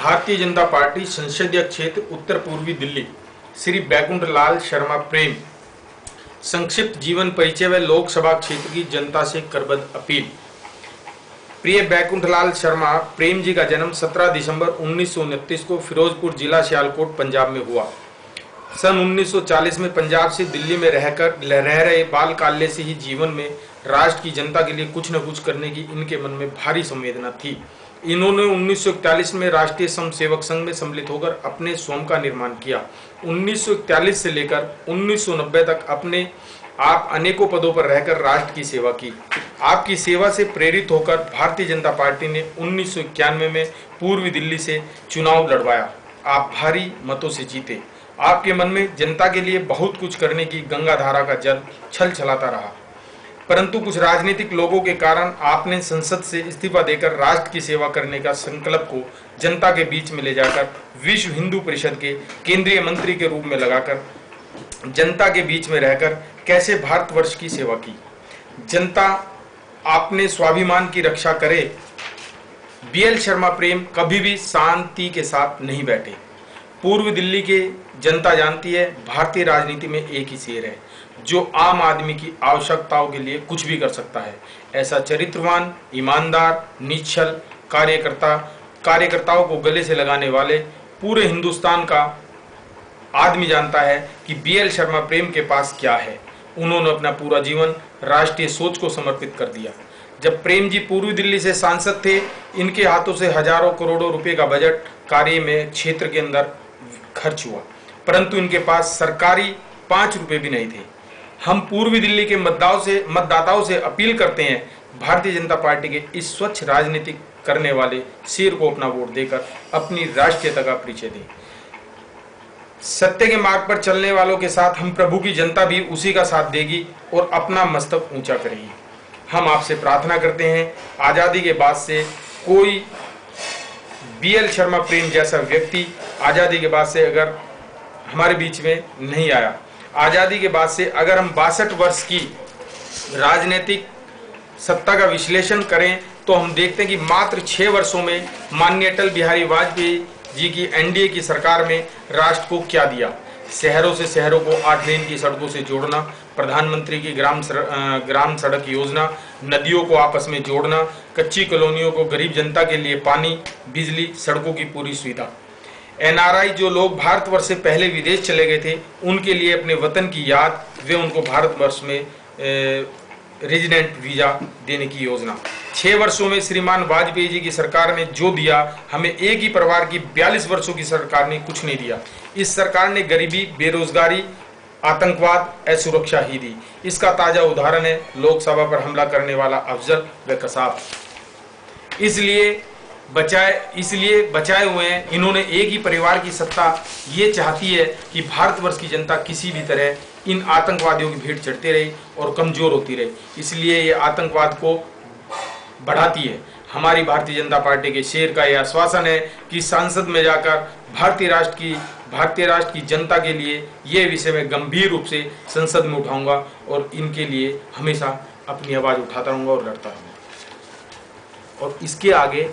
Bharatiya Janata party संसदीय क्षेत्र उत्तर पूर्वी दिल्ली, श्री बैकुंठ लाल शर्मा प्रेम। संक्षिप्त जीवन परिचय व लोकसभा क्षेत्र की जनता से करबद्ध अपील। प्रिय बैकुंठ लाल शर्मा प्रेम जी का जन्म 17 दिसंबर 1929 को फिरोजपुर जिला सियालकोट पंजाब में हुआ। सन 1940 में पंजाब से दिल्ली में रह रहे बालकाल्य से ही जीवन में राष्ट्र की जनता के लिए कुछ न कुछ करने की इनके मन में भारी संवेदना थी। इन्होंने 1941 में राष्ट्रीय स्वयंसेवक संघ में सम्मिलित होकर अपने स्वयं का निर्माण किया। 1941 से लेकर 1990 तक अपने आप अनेकों पदों पर रहकर राष्ट्र की सेवा की। आपकी सेवा से प्रेरित होकर भारतीय जनता पार्टी ने 1991 में पूर्वी दिल्ली से चुनाव लड़वाया। आप भारी मतों से जीते। आपके मन में जनता के लिए बहुत कुछ करने की गंगा धारा का जल छल छलाता रहा, परंतु कुछ राजनीतिक लोगों के कारण आपने संसद से इस्तीफा देकर राष्ट्र की सेवा करने का संकल्प को जनता के बीच में ले जाकर विश्व हिंदू परिषद के केंद्रीय मंत्री के रूप में लगाकर जनता के बीच में रहकर कैसे भारतवर्ष की सेवा की। जनता आपने स्वाभिमान की रक्षा करे। बीएल शर्मा प्रेम कभी भी शांति के साथ नहीं बैठे। पूर्व दिल्ली के जनता जानती है, भारतीय राजनीति में एक ही शेर है जो आम आदमी की आवश्यकताओं के लिए कुछ भी कर सकता है। ऐसा चरित्रवान, ईमानदार, निश्चल कार्यकर्ताओं को गले से लगाने वाले पूरे हिंदुस्तान का आदमी जानता है कि बीएल शर्मा प्रेम के पास क्या है। उन्होंने अपना पूरा जीवन राष्ट्रीय सोच को समर्पित कर दिया। जब प्रेम जी पूर्वी दिल्ली से सांसद थे, इनके हाथों से हजारों करोड़ों रुपए का बजट कार्य में क्षेत्र के अंदर खर्च हुआ, परंतु इनके पास सरकारी 5 रुपए भी नहीं थे। हम पूर्वी दिल्ली के मतदाताओं से अपील करते हैं, भारतीय जनता पार्टी के इस स्वच्छ राजनीति करने वाले शेर को अपना वोट देकर अपनी राष्ट्रीयता का परिचय दें। सत्य के मार्ग पर चलने वालों के साथ हम प्रभु की जनता भी उसी का साथ देगी और अपना मस्तक ऊंचा करेगी। हम आपसे प्रार्थना करते हैं, आजादी के बाद से कोई बीएल शर्मा प्रेम जैसा व्यक्ति आजादी के बाद से अगर हमारे बीच में नहीं आया। आजादी के बाद से अगर हम 62 वर्ष की राजनीतिक सत्ता का विश्लेषण करें तो हम देखते हैं कि मात्र 6 वर्षों में माननीय अटल बिहारी वाजपेयी जी की एनडीए की सरकार में राष्ट्र को क्या दिया। शहरों से शहरों को 8 लेन की सड़कों से जोड़ना, प्रधानमंत्री की ग्राम सड़क योजना, नदियों को आपस में जोड़ना, कच्ची कॉलोनियों को गरीब जनता के लिए पानी, बिजली, सड़कों की पूरी सुविधा। एनआरआई जो लोग भारतवर्ष से पहले विदेश चले गए थे, उनके लिए अपने वतन की याद वे उनको भारतवर्ष में रेजिडेंट वीजा देने की योजना। 6 वर्षों में श्रीमान वाजपेयी जी की सरकार ने जो दिया, हमें एक ही परिवार की 42 वर्षों की सरकार ने कुछ नहीं दिया। इस सरकार ने गरीबी, बेरोजगारी, आतंकवाद, असुरक्षा ही दी। इसका ताजा उदाहरण है लोकसभा पर हमला करने वाला अफजल व कसाब। इसलिए बचाए हुए हैं। इन्होंने एक ही परिवार की सत्ता ये चाहती है कि भारतवर्ष की जनता किसी भी तरह इन आतंकवादियों की भेंट चढ़ते रहे और कमजोर होती रहे, इसलिए ये आतंकवाद को बढ़ाती है। हमारी भारतीय जनता पार्टी के शेर का यह आश्वासन है कि संसद में जाकर भारतीय राष्ट्र की जनता के लिए ये विषय में गंभीर रूप से संसद में उठाऊंगा और इनके लिए हमेशा अपनी आवाज उठाता रहूंगा और लड़ता रहूंगा। और इसके आगे